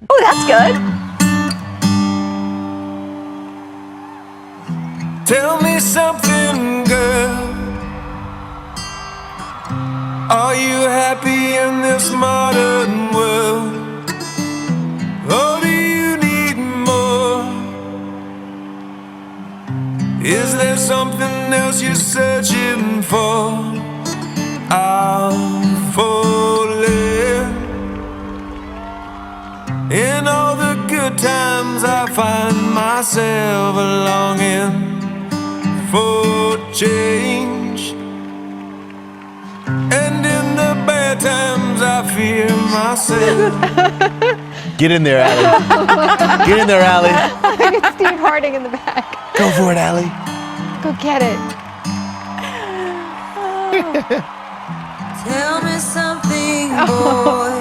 Oh, that's good. Tell me something, girl. Are you happy in this modern world? Or do you need more? Is there something else you're searching for? I'm falling. In all the good times I find myself longing for change, and in the bad times I fear myself. Get in there, Allie. Get in there, Allie. It's Steve Harding in the back. Go for it, Allie. Go get it. Tell me something, boy.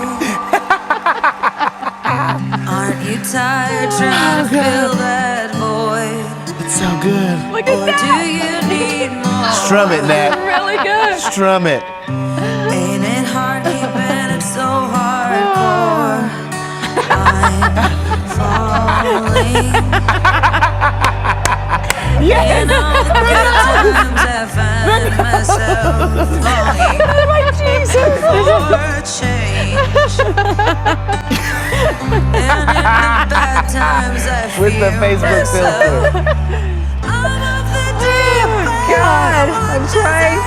Aren't you tired trying to fill that void? It's so good. Look at Or that. do you need more? Strum it, Nat. Really good. Strum it. Ain't it hard keeping it so hardcore? I'm falling. In all the good times I find myself longing for change. And in the bad times I With the fear Facebook myself. filter. I'm of the deep God, I'm trying.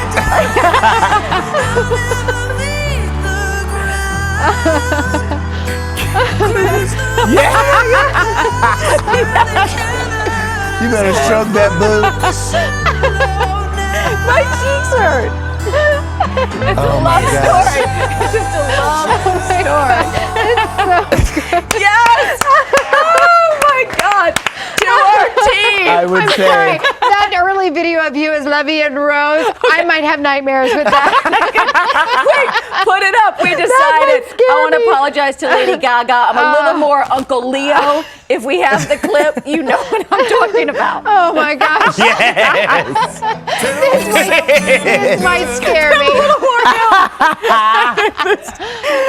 You better stroke that boo. My cheeks hurt. It's Oh a my love gosh. story. It's just a love story. Yes. Oh my God. To our team. I would say. Sorry, that early video of you as Levy and Rose, I might have nightmares with that. Wait, put it up. We decided. scare I want to me. apologize to Lady Gaga. I'm a little more Uncle Leo. If we have the clip, you know what I'm talking about. Oh my gosh. Yes. This might scare me.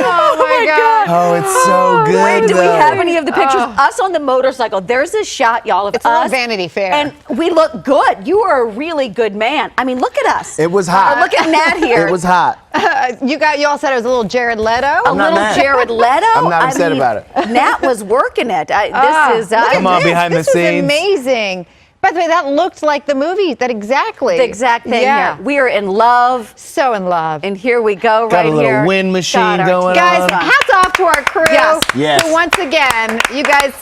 Oh my God. Oh, it's so good. Wait, do we though. have any of the pictures? Us on the motorcycle. There's a shot, y'all, of It's a little us. Vanity Fair. And we look good. You are a really good man. I mean, look at us. It was hot. Look at Nat here. It was hot. You all said it was a little Jared Leto. a I'm not little mad. Jared Leto. I'm not upset about it. Nat was working it. This is Come on, behind the this was scenes. amazing. By the way, that looked like the movie. That exactly. the exact thing Yeah. here. We are in love, So in love. and here we go. Got right a little here. wind machine Got our going team. Guys, on. hats off to our crew. Yes. Yes. Who once again, you guys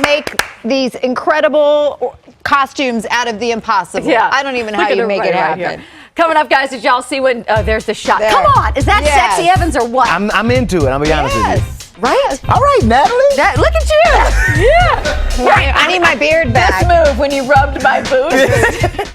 make these incredible costumes out of the impossible. Yeah. I don't even know Look how at you her make right it here. happen. Coming up, guys, did y'all see when there's the shot? There. Come on, is that Yes. Sexy Evans or what? I'm into it. I'll be honest with you. Yes. right? All right, Natalie. Look at you. Yeah. I need my beard back. This move when you rubbed my boobs.